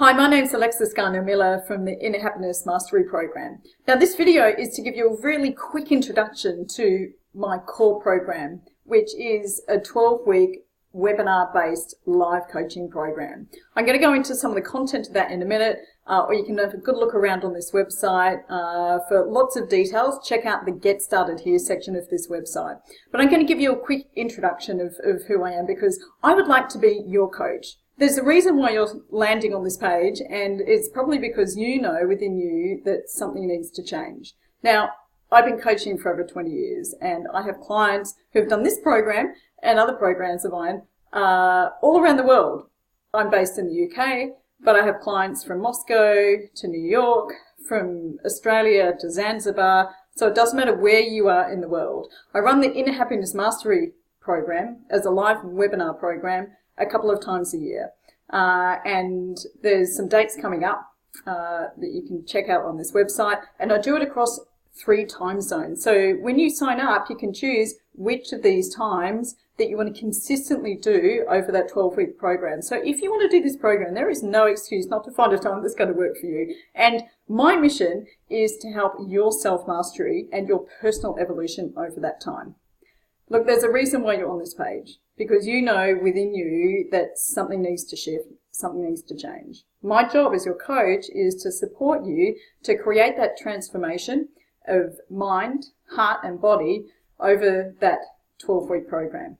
Hi, my name's Alexis Garnaut-Miller from the Inner Happiness Mastery Program. Now this video is to give you a really quick introduction to my core program, which is a 12-week webinar-based live coaching program. I'm going to go into some of the content of that in a minute, or you can have a good look around on this website for lots of details. Check out the Get Started Here section of this website. But I'm going to give you a quick introduction of who I am, because I would like to be your coach. There's a reason why you're landing on this page, and it's probably because you know within you that something needs to change. Now, I've been coaching for over 20 years, and I have clients who've done this program and other programs of mine all around the world. I'm based in the UK, but I have clients from Moscow to New York, from Australia to Zanzibar, so it doesn't matter where you are in the world. I run the Inner Happiness Mastery Program as a live webinar program a couple of times a year, and there's some dates coming up that you can check out on this website, and I do it across 3 time zones. So when you sign up, you can choose which of these times that you want to consistently do over that 12-week program. So if you want to do this program, there is no excuse not to find a time that's going to work for you. And my mission is to help your self-mastery and your personal evolution over that time. Look, there's a reason why you're on this page, because you know within you that something needs to shift, something needs to change. My job as your coach is to support you to create that transformation of mind, heart and body over that 12-week program.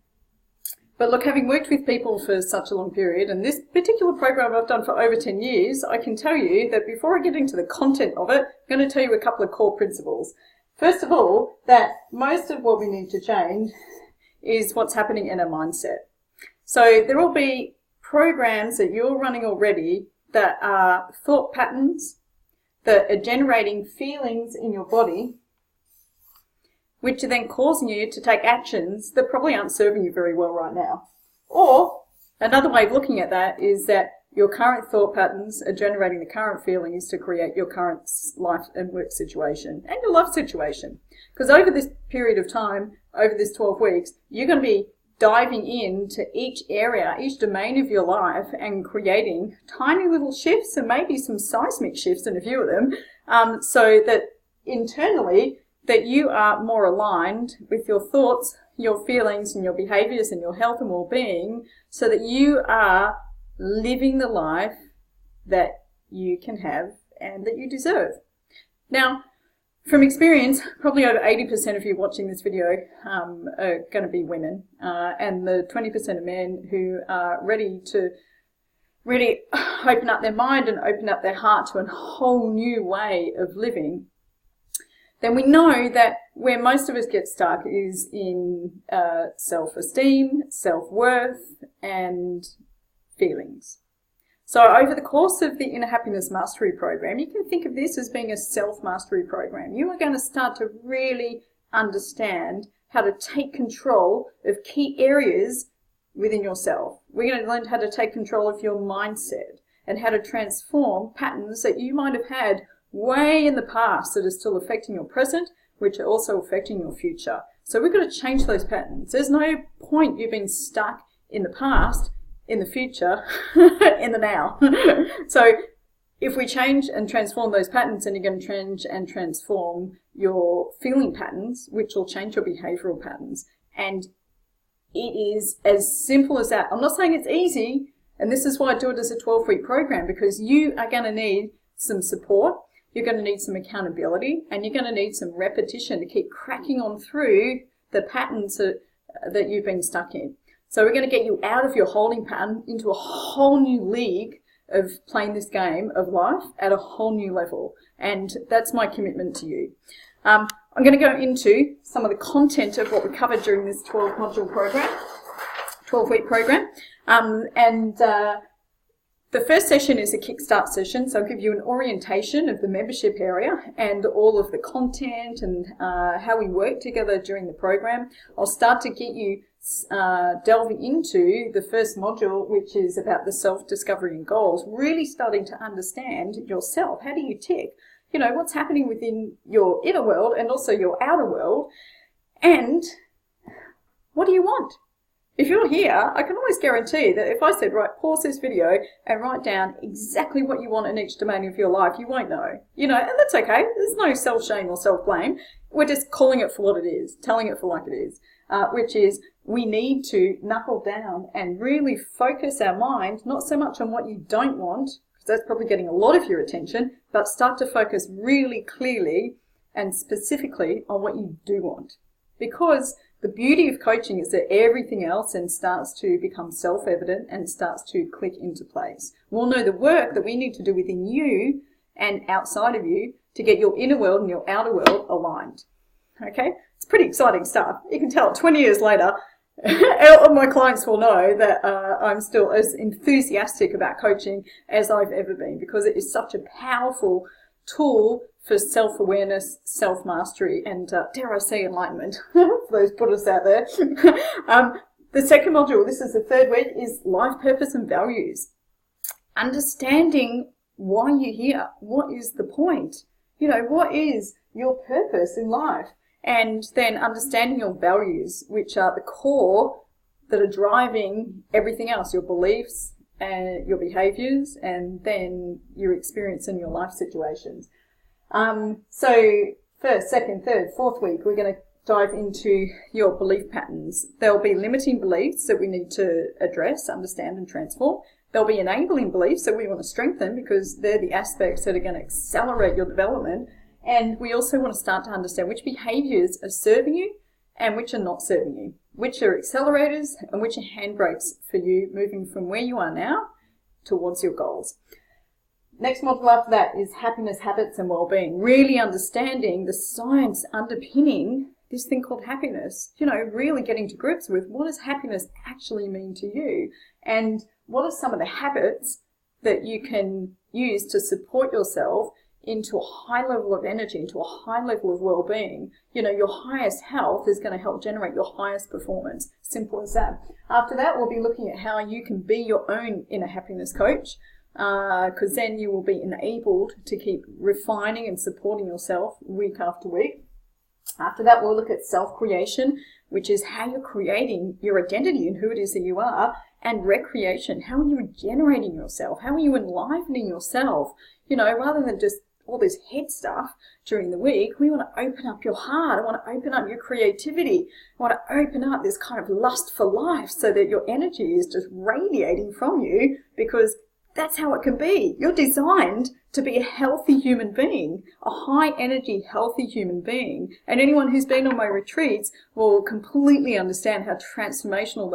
But look, having worked with people for such a long period, and this particular program I've done for over 10 years, I can tell you that before I get into the content of it, I'm going to tell you a couple of core principles. First of all, that most of what we need to change is what's happening in our mindset. So there will be programs that you're running already that are thought patterns that are generating feelings in your body, which are then causing you to take actions that probably aren't serving you very well right now. Or another way of looking at that is that your current thought patterns are generating the current feelings to create your current life and work situation and your life situation. Because over this period of time, over this 12 weeks, you're going to be diving into each area, each domain of your life, and creating tiny little shifts and maybe some seismic shifts in a few of them, so that internally that you are more aligned with your thoughts, your feelings and your behaviors and your health and well-being, so that you are living the life that you can have and that you deserve. Now, from experience, probably over 80% of you watching this video are going to be women, and the 20% of men who are ready to really open up their mind and open up their heart to a whole new way of living. Then we know that where most of us get stuck is in self-esteem, self-worth and feelings. So over the course of the Inner Happiness Mastery Program, you can think of this as being a self-mastery program. You are going to start to really understand how to take control of key areas within yourself. We're going to learn how to take control of your mindset and how to transform patterns that you might have had way in the past that are still affecting your present, which are also affecting your future. So we've got to change those patterns. There's no point you being stuck in the past, in the future, in the now. So if we change and transform those patterns, then you're going to change and transform your feeling patterns, which will change your behavioral patterns. And it is as simple as that. I'm not saying it's easy, and this is why I do it as a 12-week program, because you are going to need some support, you're going to need some accountability, and you're going to need some repetition to keep cracking on through the patterns that you've been stuck in. So we're going to get you out of your holding pattern into a whole new league of playing this game of life at a whole new level. And that's my commitment to you. I'm going to go into some of the content of what we covered during this 12-module program, 12-week program. The first session is a kickstart session, so I'll give you an orientation of the membership area and all of the content and how we work together during the program. I'll start to get you delving into the first module, which is about the self-discovery and goals, really starting to understand yourself. How do you tick? You know, what's happening within your inner world and also your outer world, and what do you want? If you're here, I can always guarantee that if I said, right, pause this video and write down exactly what you want in each domain of your life, you won't know. And that's okay. There's no self-shame or self-blame. We're just calling it for what it is, telling it for like it is, which is we need to knuckle down and really focus our mind, not so much on what you don't want, because that's probably getting a lot of your attention, but start to focus really clearly and specifically on what you do want. Because the beauty of coaching is that everything else then starts to become self-evident and starts to click into place. We'll know the work that we need to do within you and outside of you to get your inner world and your outer world aligned. Okay? It's pretty exciting stuff. You can tell 20 years later, all of my clients will know that I'm still as enthusiastic about coaching as I've ever been, because it is such a powerful tool for self-awareness, self-mastery, and dare I say enlightenment, for those Buddhists out there. The second module, this is the third week, is life purpose and values. Understanding why you're here. What is the point? What is your purpose in life? And then understanding your values, which are the core that are driving everything else, your beliefs and your behaviors, and then your experience in your life situations. So first, second, third, fourth week, we're going to dive into your belief patterns. There'll be limiting beliefs that we need to address, understand, and transform. There'll be enabling beliefs that we want to strengthen, because they're the aspects that are going to accelerate your development. And we also want to start to understand which behaviors are serving you and which are not serving you, which are accelerators and which are handbrakes for you moving from where you are now towards your goals. Next module after that is happiness, habits, and well-being. Really understanding the science underpinning this thing called happiness. Really getting to grips with what does happiness actually mean to you, and what are some of the habits that you can use to support yourself into a high level of energy, into a high level of well-being. Your highest health is going to help generate your highest performance. Simple as that. After that, we'll be looking at how you can be your own inner happiness coach, because then you will be enabled to keep refining and supporting yourself week after week. After that, we'll look at self-creation, which is how you're creating your identity and who it is that you are, and recreation. How are you regenerating yourself? How are you enlivening yourself? Rather than just all this head stuff during the week, we want to open up your heart. I want to open up your creativity. I want to open up this kind of lust for life so that your energy is just radiating from you, because that's how it can be. You're designed to be a healthy human being, a high energy, healthy human being. And anyone who's been on my retreats will completely understand how transformational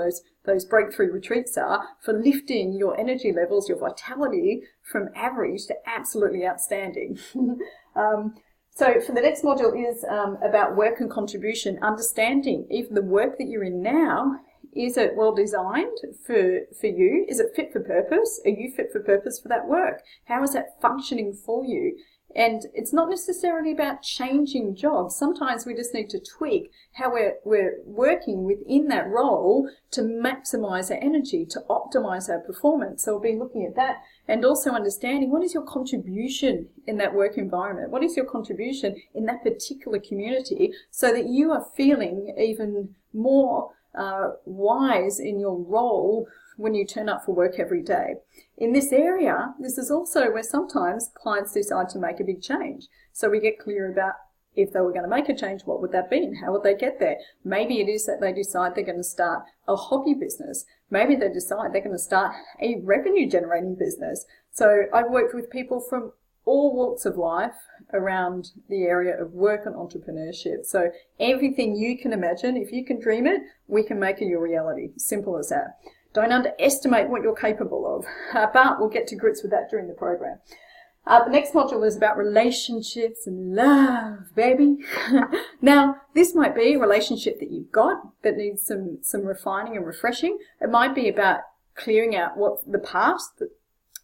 those breakthrough retreats are for lifting your energy levels, your vitality from average to absolutely outstanding. So for the next module is about work and contribution, understanding even the work that you're in now. Is it well designed for you? Is it fit for purpose? Are you fit for purpose for that work? How is that functioning for you? And it's not necessarily about changing jobs. Sometimes we just need to tweak how we're working within that role to maximize our energy, to optimize our performance. So we'll be looking at that, and also understanding what is your contribution in that work environment? What is your contribution in that particular community, so that you are feeling even more wise in your role when you turn up for work every day. In this area, this is also where sometimes clients decide to make a big change. So we get clear about if they were going to make a change, what would that be and how would they get there? Maybe it is that they decide they're going to start a hobby business. Maybe they decide they're going to start a revenue generating business. So I've worked with people from all walks of life around the area of work and entrepreneurship. So everything you can imagine, if you can dream it, we can make it your reality. Simple as that. Don't underestimate what you're capable of, but we'll get to grips with that during the program. The next module is about relationships and love, baby. Now, this might be a relationship that you've got that needs some refining and refreshing. It might be about clearing out what's the past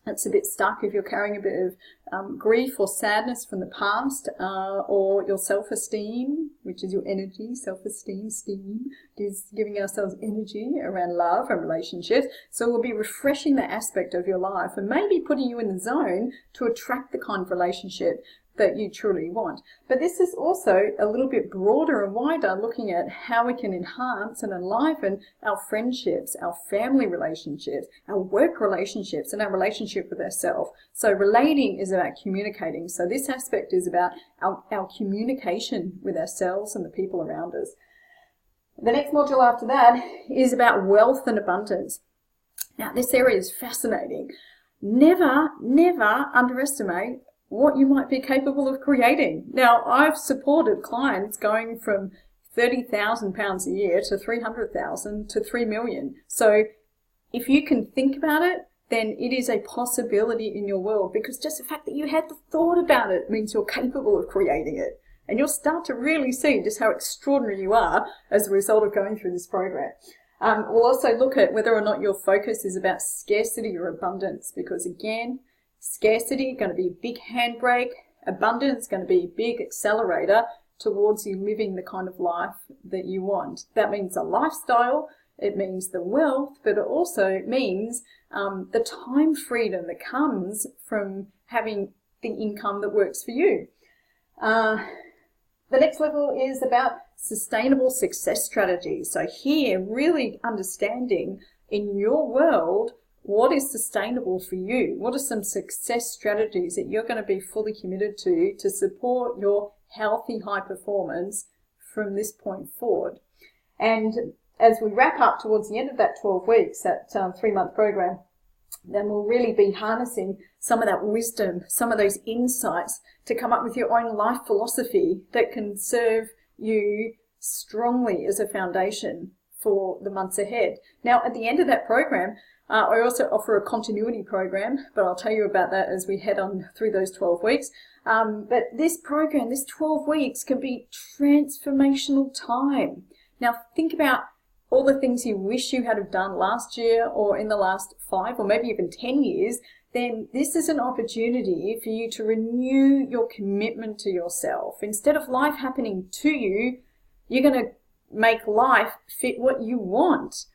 that's a bit stuck, if you're carrying a bit of grief or sadness from the past, or your self-esteem, which is your energy. Self-esteem, steam, is giving ourselves energy around love and relationships. So we'll be refreshing that aspect of your life and maybe putting you in the zone to attract the kind of relationship that you truly want. But this is also a little bit broader and wider, looking at how we can enhance and enliven our friendships, our family relationships, our work relationships, and our relationship with ourselves. So relating is about communicating. So this aspect is about our communication with ourselves and the people around us. The next module after that is about wealth and abundance. Now, this area is fascinating. Never underestimate what you might be capable of creating. Now, I've supported clients going from £30,000 a year to 300,000 to 3 million. So if you can think about it, then it is a possibility in your world, because just the fact that you had the thought about it means you're capable of creating it. And you'll start to really see just how extraordinary you are as a result of going through this program. We'll also look at whether or not your focus is about scarcity or abundance, because again, scarcity going to be a big handbrake, abundance going to be a big accelerator towards you living the kind of life that you want. That means a lifestyle, it means the wealth, but it also means the time freedom that comes from having the income that works for you. The next level is about sustainable success strategies. So here, really understanding in your world, what is sustainable for you? What are some success strategies that you're going to be fully committed to support your healthy high performance from this point forward? And as we wrap up towards the end of that 12 weeks, that 3-month program, then we'll really be harnessing some of that wisdom, some of those insights to come up with your own life philosophy that can serve you strongly as a foundation for the months ahead. Now, at the end of that program, I also offer a continuity program, but I'll tell you about that as we head on through those 12 weeks. But this program, this 12 weeks, can be transformational time. Now, think about all the things you wish you had have done last year or in the last 5 or maybe even 10 years. Then this is an opportunity for you to renew your commitment to yourself. Instead of life happening to you, you're going to make life fit what you want.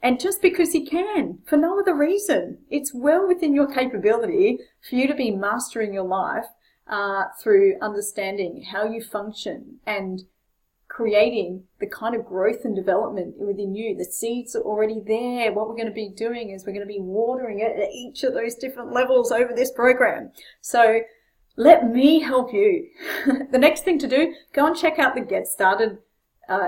And just because you can, for no other reason. It's well within your capability for you to be mastering your life through understanding how you function and creating the kind of growth and development within you. The seeds are already there. What we're going to be doing is we're going to be watering it at each of those different levels over this program. So let me help you. The next thing to do, go and check out the Get Started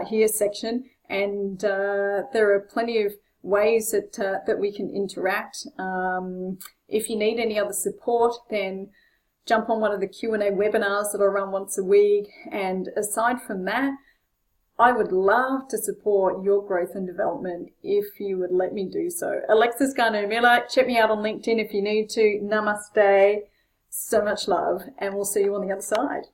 Here section. And there are plenty of ways that we can interact. If you need any other support, then jump on one of the Q&A webinars that I run once a week. And aside from that, I would love to support your growth and development if you would let me do so. Alexis Garnaut-Miller, check me out on LinkedIn if you need to. Namaste. So much love, and we'll see you on the other side.